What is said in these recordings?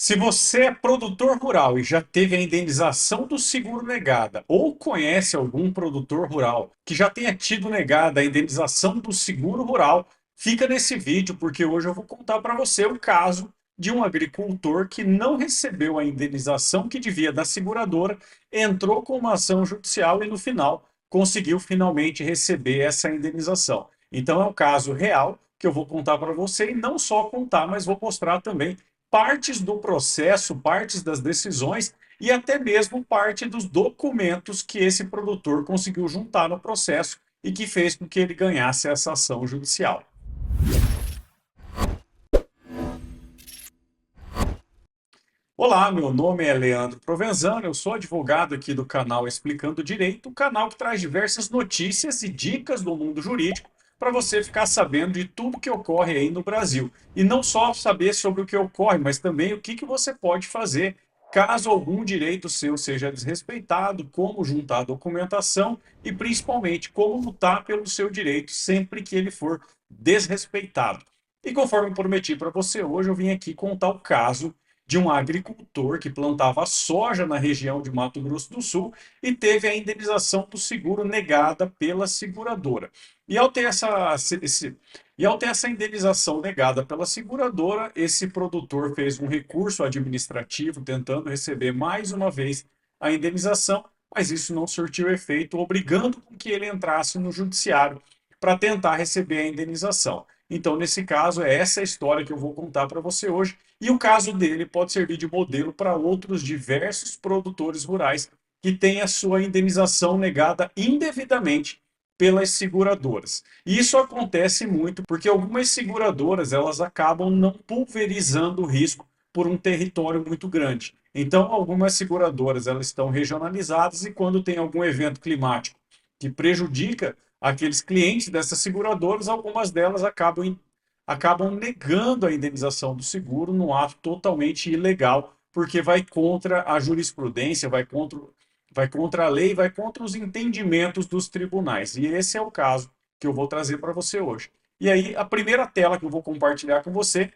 Se você é produtor rural e já teve a indenização do seguro negada, ou conhece algum produtor rural que já tenha tido negada a indenização do seguro rural, fica nesse vídeo porque hoje eu vou contar para você o caso de um agricultor que não recebeu a indenização que devia da seguradora, entrou com uma ação judicial e no final conseguiu finalmente receber essa indenização. Então é um caso real que eu vou contar para você e não só contar, mas vou mostrar também partes do processo, partes das decisões e até mesmo parte dos documentos que esse produtor conseguiu juntar no processo e que fez com que ele ganhasse essa ação judicial. Olá, meu nome é Leandro Provenzano, eu sou advogado aqui do canal Explicando Direito, um canal que traz diversas notícias e dicas do mundo jurídico para você ficar sabendo de tudo que ocorre aí no Brasil. E não só saber sobre o que ocorre, mas também o que você pode fazer caso algum direito seu seja desrespeitado, como juntar documentação e principalmente como lutar pelo seu direito sempre que ele for desrespeitado. E conforme prometi para você, hoje eu vim aqui contar o caso de um agricultor que plantava soja na região de Mato Grosso do Sul e teve a indenização do seguro negada pela seguradora. E ao ter essa indenização negada pela seguradora, esse produtor fez um recurso administrativo tentando receber mais uma vez a indenização, mas isso não surtiu efeito, obrigando com que ele entrasse no judiciário para tentar receber a indenização. Então, nesse caso, é essa a história que eu vou contar para você hoje. E o caso dele pode servir de modelo para outros diversos produtores rurais que têm a sua indenização negada indevidamente pelas seguradoras. E isso acontece muito porque algumas seguradoras elas acabam não pulverizando o risco por um território muito grande. Então, algumas seguradoras elas estão regionalizadas e quando tem algum evento climático que prejudica aqueles clientes dessas seguradoras, algumas delas acabam negando a indenização do seguro num ato totalmente ilegal, porque vai contra a jurisprudência, vai contra a lei, vai contra os entendimentos dos tribunais. E esse é o caso que eu vou trazer para você hoje. E aí, a primeira tela que eu vou compartilhar com você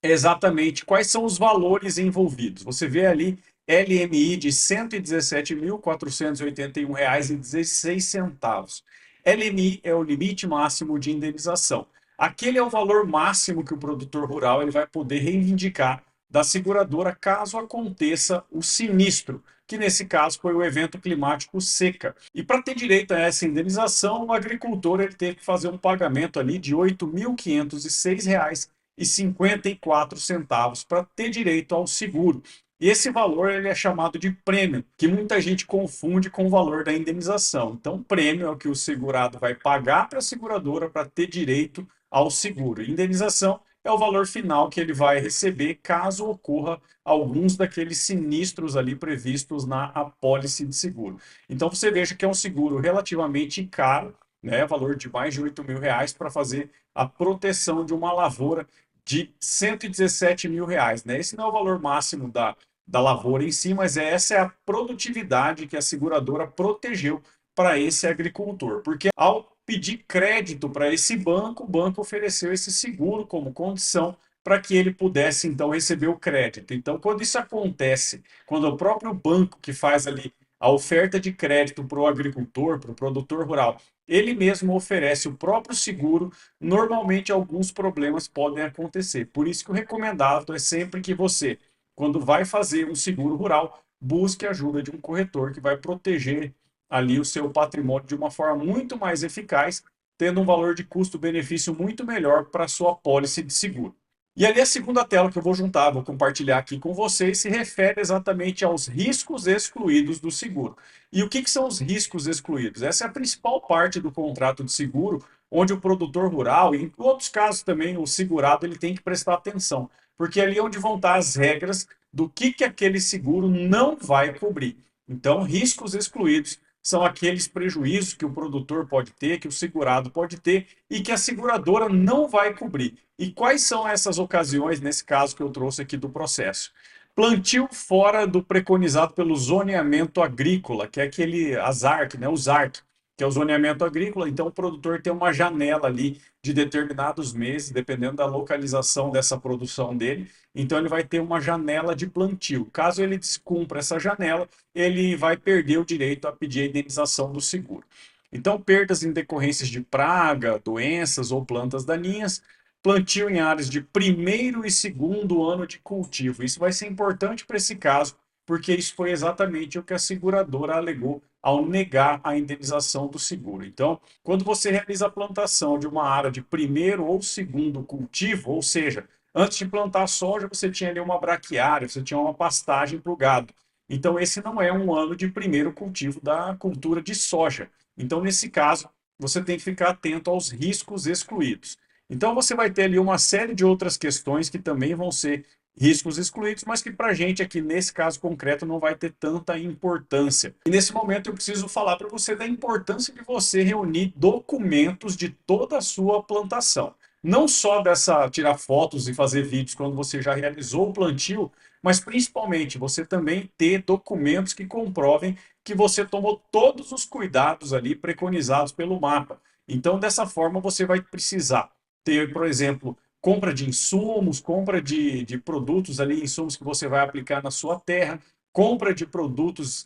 é exatamente quais são os valores envolvidos. Você vê ali LMI de R$ 117.481,16. LMI é o limite máximo de indenização. Aquele é o valor máximo que o produtor rural ele vai poder reivindicar da seguradora caso aconteça o sinistro, que nesse caso foi o evento climático seca. E para ter direito a essa indenização, o agricultor ele teve que fazer um pagamento ali de R$ 8.506,54 para ter direito ao seguro. E esse valor ele é chamado de prêmio, que muita gente confunde com o valor da indenização. Então, prêmio é o que o segurado vai pagar para a seguradora para ter direito ao seguro. Indenização é o valor final que ele vai receber caso ocorra alguns daqueles sinistros ali previstos na apólice de seguro. Então, você veja que é um seguro relativamente caro, né, valor de mais de R$ 8.000 para fazer a proteção de uma lavoura de R$ 117.000, né? Esse não é o valor máximo da lavoura em si, mas essa é a produtividade que a seguradora protegeu para esse agricultor. Porque ao pedir crédito para esse banco, o banco ofereceu esse seguro como condição para que ele pudesse então receber o crédito. Então, quando isso acontece, quando o próprio banco que faz ali a oferta de crédito para o agricultor, para o produtor rural, ele mesmo oferece o próprio seguro, normalmente alguns problemas podem acontecer. Por isso que o recomendado é sempre que você, quando vai fazer um seguro rural, busque a ajuda de um corretor que vai proteger ali o seu patrimônio de uma forma muito mais eficaz, tendo um valor de custo-benefício muito melhor para a sua apólice de seguro. E ali a segunda tela que eu vou juntar, vou compartilhar aqui com vocês, se refere exatamente aos riscos excluídos do seguro. E o que são os riscos excluídos? Essa é a principal parte do contrato de seguro, onde o produtor rural, e em outros casos também o segurado, ele tem que prestar atenção, porque ali é onde vão estar as regras do que aquele seguro não vai cobrir. Então, riscos excluídos são aqueles prejuízos que o produtor pode ter, que o segurado pode ter e que a seguradora não vai cobrir. E quais são essas ocasiões, nesse caso que eu trouxe aqui do processo? Plantio fora do preconizado pelo zoneamento agrícola, que é aquele ASARC, né, o ZARC. que é o zoneamento agrícola. Então, o produtor tem uma janela ali de determinados meses, dependendo da localização dessa produção dele. Então, ele vai ter uma janela de plantio. Caso ele descumpra essa janela, ele vai perder o direito a pedir a indenização do seguro. Então, perdas em decorrências de praga, doenças ou plantas daninhas, plantio em áreas de primeiro e segundo ano de cultivo. Isso vai ser importante para esse caso, porque isso foi exatamente o que a seguradora alegou ao negar a indenização do seguro. Então, quando você realiza a plantação de uma área de primeiro ou segundo cultivo, ou seja, antes de plantar soja, você tinha ali uma braquiária, você tinha uma pastagem para o gado. Então, esse não é um ano de primeiro cultivo da cultura de soja. Então, nesse caso, você tem que ficar atento aos riscos excluídos. Então, você vai ter ali uma série de outras questões que também vão ser riscos excluídos, mas que para a gente aqui, nesse caso concreto, não vai ter tanta importância. E nesse momento eu preciso falar para você da importância de você reunir documentos de toda a sua plantação. Não só dessa tirar fotos e fazer vídeos quando você já realizou o plantio, mas principalmente você também ter documentos que comprovem que você tomou todos os cuidados ali preconizados pelo mapa. Então, dessa forma, você vai precisar ter, por exemplo, compra de insumos, compra de produtos ali, insumos que você vai aplicar na sua terra, compra de produtos,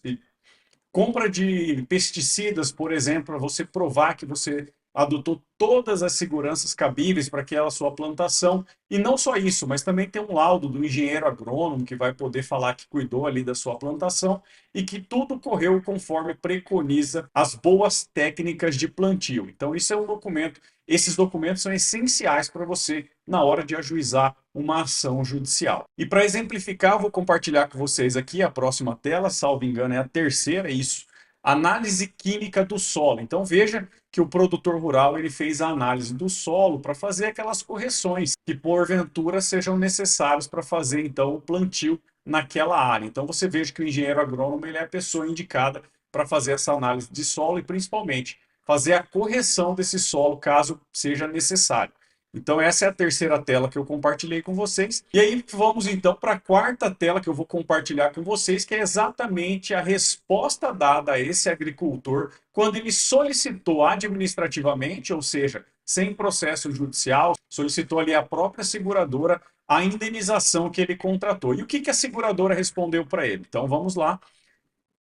compra de pesticidas, por exemplo, para você provar que você adotou todas as seguranças cabíveis para aquela sua plantação. E não só isso, mas também tem um laudo do engenheiro agrônomo que vai poder falar que cuidou ali da sua plantação e que tudo correu conforme preconiza as boas técnicas de plantio. Então, isso é um documento. Esses documentos são essenciais para você na hora de ajuizar uma ação judicial. E para exemplificar, eu vou compartilhar com vocês aqui a próxima tela, salvo engano, é a terceira, é isso. Análise química do solo. Então veja que o produtor rural ele fez a análise do solo para fazer aquelas correções que porventura sejam necessárias para fazer então o plantio naquela área. Então você veja que o engenheiro agrônomo ele é a pessoa indicada para fazer essa análise de solo e principalmente fazer a correção desse solo caso seja necessário. Então essa é a terceira tela que eu compartilhei com vocês. E aí vamos então para a quarta tela que eu vou compartilhar com vocês, que é exatamente a resposta dada a esse agricultor quando ele solicitou administrativamente, ou seja, sem processo judicial, solicitou ali a própria seguradora a indenização que ele contratou. E o que que a seguradora respondeu para ele? Então vamos lá.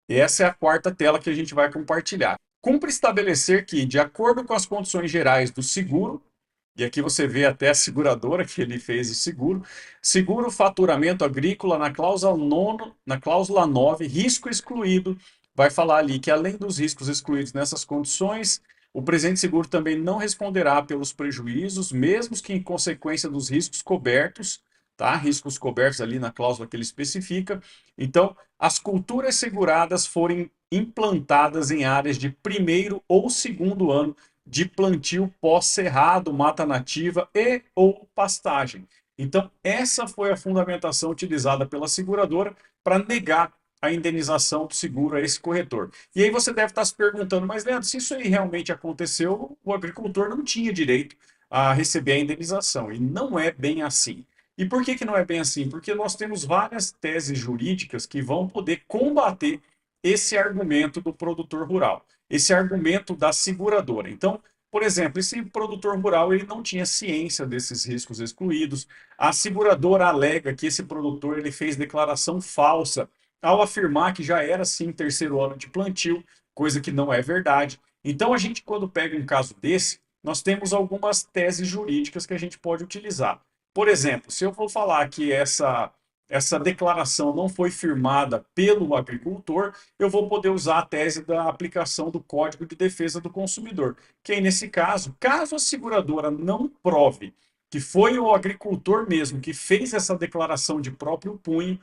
Essa é a quarta tela que a gente vai compartilhar. Cumpre estabelecer que, de acordo com as condições gerais do seguro, e aqui você vê até a seguradora que ele fez o seguro. Seguro faturamento agrícola na cláusula 9, risco excluído. Vai falar ali que além dos riscos excluídos nessas condições, o presente seguro também não responderá pelos prejuízos, mesmo que em consequência dos riscos cobertos, tá? Riscos cobertos ali na cláusula que ele especifica. Então, as culturas seguradas forem implantadas em áreas de primeiro ou segundo ano de plantio pós-cerrado, mata nativa e ou pastagem. Então, essa foi a fundamentação utilizada pela seguradora para negar a indenização do seguro a esse corretor. E aí você deve estar se perguntando, mas Leandro, se isso aí realmente aconteceu, o agricultor não tinha direito a receber a indenização. E não é bem assim. E por que que não é bem assim? Porque nós temos várias teses jurídicas que vão poder combater esse argumento do produtor rural, esse argumento da seguradora. Então, por exemplo, esse produtor rural ele não tinha ciência desses riscos excluídos. A seguradora alega que esse produtor ele fez declaração falsa ao afirmar que já era sim terceiro ano de plantio, coisa que não é verdade. Então, a gente, quando pega um caso desse, nós temos algumas teses jurídicas que a gente pode utilizar. Por exemplo, se eu for falar que essa declaração não foi firmada pelo agricultor, eu vou poder usar a tese da aplicação do Código de Defesa do Consumidor, que aí, nesse caso, caso a seguradora não prove que foi o agricultor mesmo que fez essa declaração de próprio punho,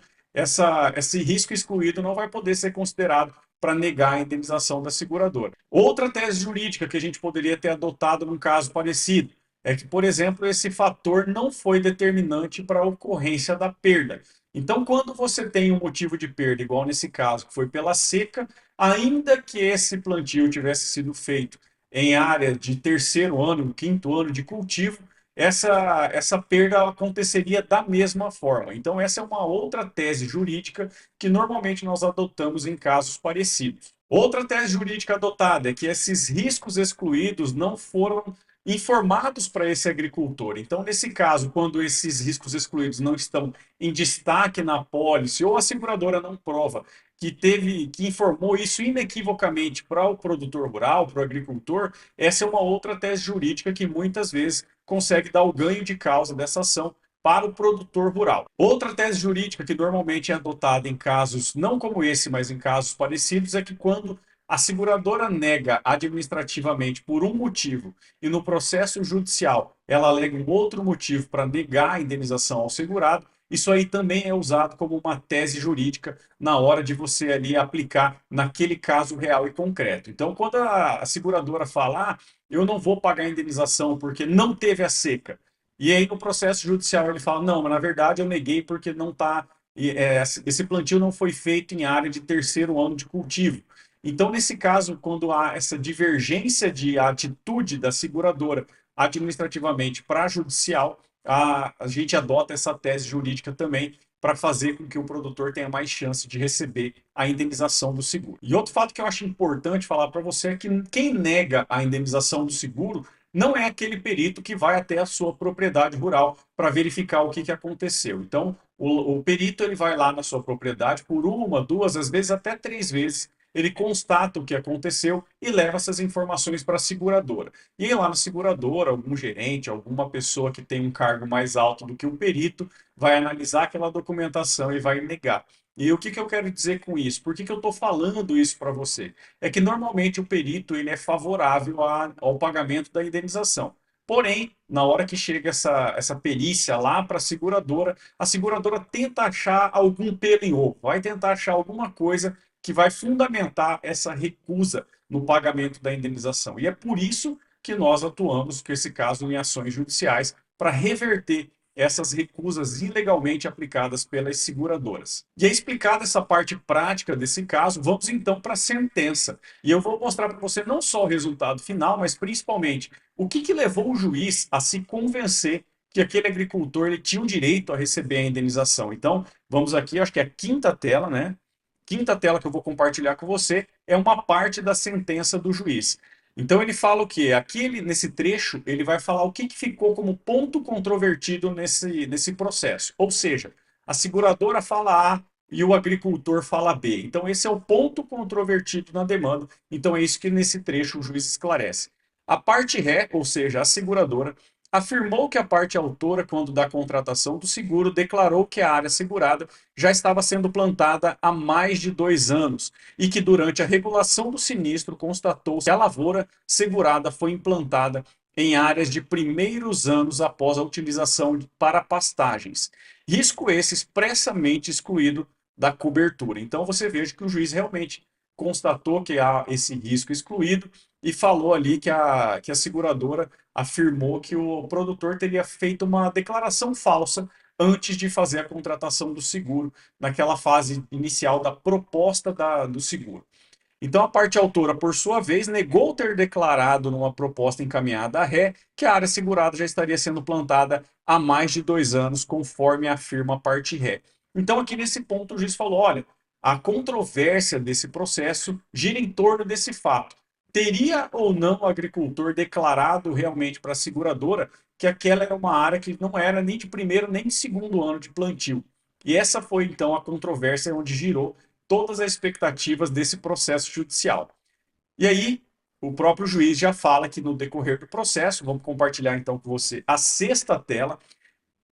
esse risco excluído não vai poder ser considerado para negar a indenização da seguradora. Outra tese jurídica que a gente poderia ter adotado num caso parecido é que, por exemplo, esse fator não foi determinante para a ocorrência da perda. Então, quando você tem um motivo de perda, igual nesse caso, que foi pela seca, ainda que esse plantio tivesse sido feito em área de terceiro ano, quinto ano de cultivo, essa perda aconteceria da mesma forma. Então, essa é uma outra tese jurídica que normalmente nós adotamos em casos parecidos. Outra tese jurídica adotada é que esses riscos excluídos não foram informados para esse agricultor. Então, nesse caso, quando esses riscos excluídos não estão em destaque na pólice ou a seguradora não prova que informou isso inequivocamente para o produtor rural, para o agricultor, essa é uma outra tese jurídica que muitas vezes consegue dar o ganho de causa dessa ação para o produtor rural. Outra tese jurídica que normalmente é adotada em casos não como esse, mas em casos parecidos, é que quando a seguradora nega administrativamente por um motivo e no processo judicial ela alega um outro motivo para negar a indenização ao segurado, isso aí também é usado como uma tese jurídica na hora de você ali aplicar naquele caso real e concreto. Então, quando a seguradora fala, eu não vou pagar a indenização porque não teve a seca, e aí no processo judicial ele fala, não, mas na verdade eu neguei porque não está, esse plantio não foi feito em área de terceiro ano de cultivo. Então, nesse caso, quando há essa divergência de atitude da seguradora administrativamente para a judicial, a gente adota essa tese jurídica também para fazer com que o produtor tenha mais chance de receber a indenização do seguro. E outro fato que eu acho importante falar para você é que quem nega a indenização do seguro não é aquele perito que vai até a sua propriedade rural para verificar o que aconteceu. Então, o perito ele vai lá na sua propriedade por uma, duas, às vezes até três vezes, ele constata o que aconteceu e leva essas informações para a seguradora. E aí, lá na seguradora, algum gerente, alguma pessoa que tem um cargo mais alto do que o perito, vai analisar aquela documentação e vai negar. E o que eu quero dizer com isso? Por que eu estou falando isso para você? É que normalmente o perito ele é favorável ao pagamento da indenização. Porém, na hora que chega essa perícia lá para a seguradora tenta achar algum pelo em ovo, vai tentar achar alguma coisa que vai fundamentar essa recusa no pagamento da indenização. E é por isso que nós atuamos, com esse caso, em ações judiciais, para reverter essas recusas ilegalmente aplicadas pelas seguradoras. E é explicada essa parte prática desse caso, vamos então para a sentença. E eu vou mostrar para você não só o resultado final, mas principalmente o que levou o juiz a se convencer que aquele agricultor ele tinha o direito a receber a indenização. Então, vamos aqui, acho que é a quinta tela, né? Quinta tela que eu vou compartilhar com você é uma parte da sentença do juiz. Então ele fala o quê? Aqui nesse trecho ele vai falar o que ficou como ponto controvertido nesse processo. Ou seja, a seguradora fala A e o agricultor fala B. Então esse é o ponto controvertido na demanda. Então é isso que nesse trecho o juiz esclarece. A parte ré, ou seja, a seguradora, afirmou que a parte autora, quando da contratação do seguro, declarou que a área segurada já estava sendo plantada há mais de 2 anos e que durante a regulação do sinistro constatou-se que a lavoura segurada foi implantada em áreas de primeiros anos após a utilização para pastagens. Risco esse expressamente excluído da cobertura. Então você veja que o juiz realmente constatou que há esse risco excluído e falou ali que a seguradora afirmou que o produtor teria feito uma declaração falsa antes de fazer a contratação do seguro, naquela fase inicial da proposta do seguro. Então, a parte autora, por sua vez, negou ter declarado numa proposta encaminhada à ré que a área segurada já estaria sendo plantada há mais de 2 anos, conforme afirma a parte ré. Então, aqui nesse ponto, o juiz falou: olha, a controvérsia desse processo gira em torno desse fato. Teria ou não o agricultor declarado realmente para a seguradora que aquela era uma área que não era nem de primeiro nem de segundo ano de plantio? E essa foi então a controvérsia onde girou todas as expectativas desse processo judicial. E aí, o próprio juiz já fala que no decorrer do processo, vamos compartilhar então com você a sexta tela.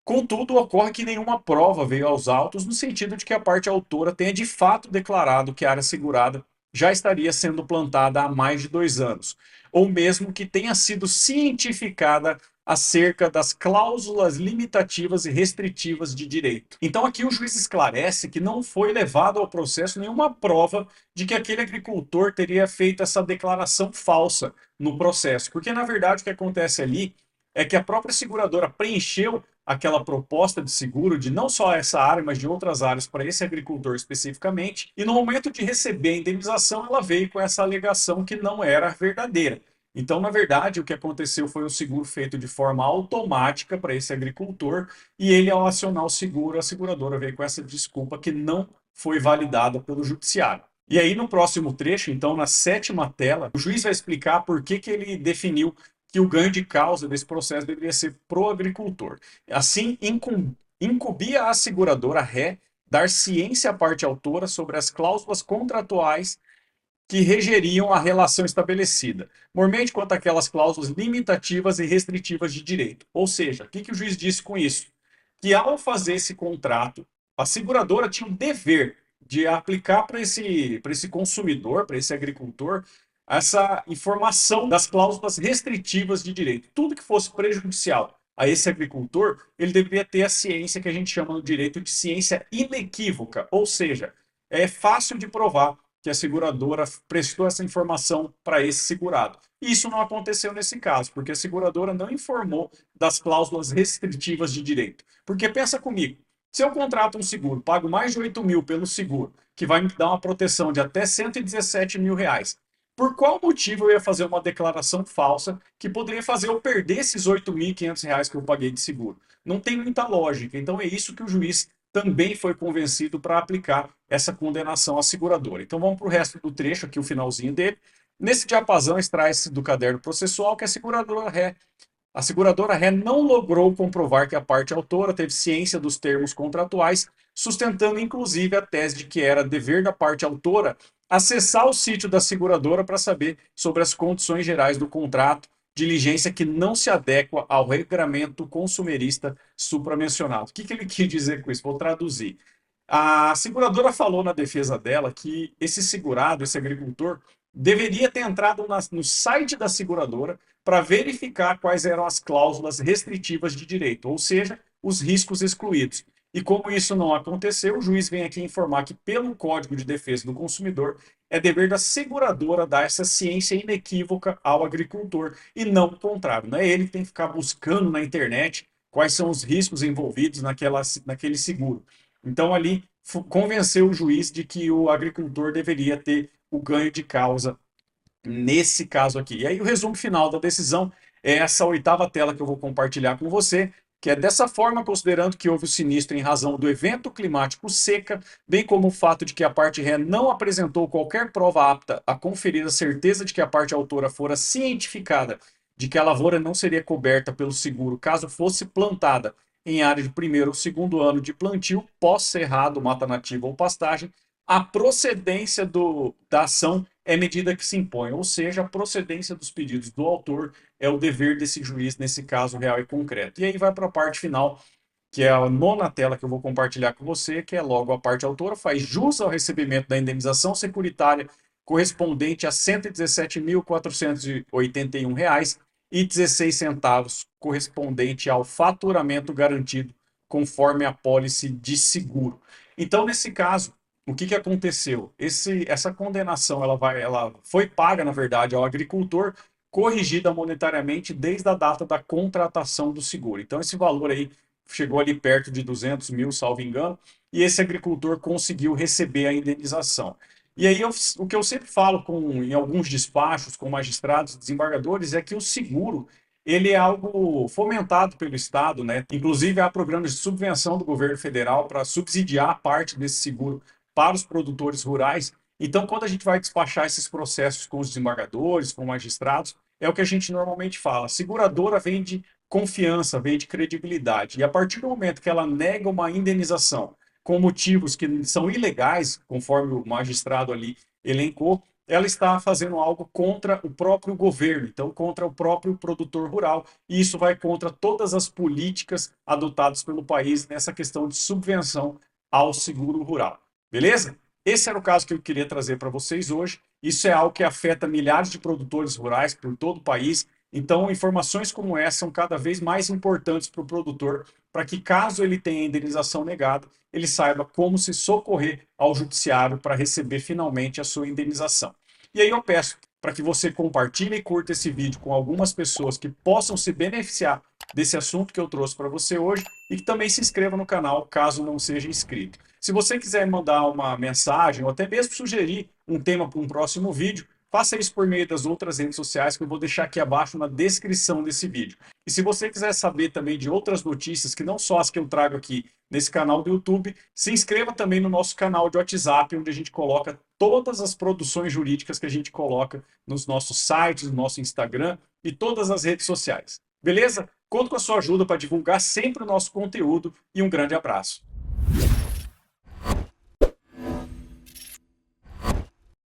Contudo, ocorre que nenhuma prova veio aos autos no sentido de que a parte autora tenha de fato declarado que a área segurada já estaria sendo plantada há mais de 2 anos, ou mesmo que tenha sido cientificada acerca das cláusulas limitativas e restritivas de direito. Então aqui o juiz esclarece que não foi levado ao processo nenhuma prova de que aquele agricultor teria feito essa declaração falsa no processo, porque na verdade o que acontece ali é que a própria seguradora preencheu aquela proposta de seguro de não só essa área, mas de outras áreas para esse agricultor especificamente, e no momento de receber a indenização, ela veio com essa alegação que não era verdadeira. Então, na verdade, o que aconteceu foi um seguro feito de forma automática para esse agricultor, e ele, ao acionar o seguro, a seguradora veio com essa desculpa que não foi validada pelo judiciário. E aí, no próximo trecho, então, na sétima tela, o juiz vai explicar por que que ele definiu que o ganho de causa desse processo deveria ser pro agricultor. Assim, incumbia a seguradora ré dar ciência à parte autora sobre as cláusulas contratuais que regeriam a relação estabelecida, mormente quanto àquelas cláusulas limitativas e restritivas de direito. Ou seja, o que que o juiz disse com isso? Que ao fazer esse contrato, a seguradora tinha o dever de aplicar para esse consumidor, para esse agricultor, essa informação das cláusulas restritivas de direito. Tudo que fosse prejudicial a esse agricultor, ele deveria ter a ciência que a gente chama no direito de ciência inequívoca, ou seja, é fácil de provar que a seguradora prestou essa informação para esse segurado. Isso não aconteceu nesse caso, porque a seguradora não informou das cláusulas restritivas de direito. Porque pensa comigo, se eu contrato um seguro, pago mais de 8 mil pelo seguro, que vai me dar uma proteção de até 117 mil reais, por qual motivo eu ia fazer uma declaração falsa que poderia fazer eu perder esses 8.500 reais que eu paguei de seguro? Não tem muita lógica. Então é isso que o juiz também foi convencido para aplicar essa condenação à seguradora. Então vamos para o resto do trecho, aqui o finalzinho dele. Nesse diapasão extrai-se do caderno processual que a seguradora ré não logrou comprovar que a parte autora teve ciência dos termos contratuais, sustentando inclusive a tese de que era dever da parte autora acessar o sítio da seguradora para saber sobre as condições gerais do contrato, diligência que não se adequa ao regramento consumerista supramencionado. O que ele quis dizer com isso? Vou traduzir. A seguradora falou na defesa dela que esse segurado, esse agricultor, deveria ter entrado no site da seguradora para verificar quais eram as cláusulas restritivas de direito, ou seja, os riscos excluídos. E como isso não aconteceu, o juiz vem aqui informar que, pelo Código de Defesa do Consumidor, é dever da seguradora dar essa ciência inequívoca ao agricultor e não o contrário. Não é ele que tem que ficar buscando na internet quais são os riscos envolvidos naquele seguro. Então, ali, convenceu o juiz de que o agricultor deveria ter o ganho de causa nesse caso aqui. E aí, o resumo final da decisão é essa oitava tela que eu vou compartilhar com você, que é dessa forma, considerando que houve o sinistro em razão do evento climático seca, bem como o fato de que a parte ré não apresentou qualquer prova apta a conferir a certeza de que a parte autora fora cientificada de que a lavoura não seria coberta pelo seguro caso fosse plantada em área de primeiro ou segundo ano de plantio, pós-cerrado, mata nativa ou pastagem, a procedência da ação é medida que se impõe, ou seja, a procedência dos pedidos do autor é o dever desse juiz, nesse caso real e concreto. E aí vai para a parte final, que é a nona tela que eu vou compartilhar com você, que é logo a parte autora, faz jus ao recebimento da indenização securitária correspondente a R$ 117.481,16, correspondente ao faturamento garantido conforme a pólice de seguro. Então, nesse caso, o que aconteceu? Essa condenação ela foi paga, na verdade, ao agricultor, corrigida monetariamente desde a data da contratação do seguro. Então, esse valor aí chegou ali perto de 200 mil, salvo engano, e esse agricultor conseguiu receber a indenização. E aí, o que eu sempre falo em alguns despachos com magistrados e desembargadores é que o seguro ele é algo fomentado pelo Estado, né? Inclusive, há programas de subvenção do governo federal para subsidiar parte desse seguro para os produtores rurais. Então, quando a gente vai despachar esses processos com os desembargadores, com magistrados, é o que a gente normalmente fala. A seguradora vende confiança, vende credibilidade. E a partir do momento que ela nega uma indenização com motivos que são ilegais, conforme o magistrado ali elencou, ela está fazendo algo contra o próprio governo, então contra o próprio produtor rural, e isso vai contra todas as políticas adotadas pelo país nessa questão de subvenção ao seguro rural. Beleza? Esse era o caso que eu queria trazer para vocês hoje. Isso é algo que afeta milhares de produtores rurais por todo o país. Então, informações como essa são cada vez mais importantes para o produtor, para que, caso ele tenha indenização negada, ele saiba como se socorrer ao judiciário para receber finalmente a sua indenização. E aí eu peço para que você compartilhe e curta esse vídeo com algumas pessoas que possam se beneficiar desse assunto que eu trouxe para você hoje e que também se inscreva no canal, caso não seja inscrito. Se você quiser mandar uma mensagem ou até mesmo sugerir um tema para um próximo vídeo, faça isso por meio das outras redes sociais que eu vou deixar aqui abaixo na descrição desse vídeo. E se você quiser saber também de outras notícias, que não só as que eu trago aqui nesse canal do YouTube, se inscreva também no nosso canal de WhatsApp, onde a gente coloca todas as produções jurídicas que a gente coloca nos nossos sites, no nosso Instagram e todas as redes sociais. Beleza? Conto com a sua ajuda para divulgar sempre o nosso conteúdo e um grande abraço.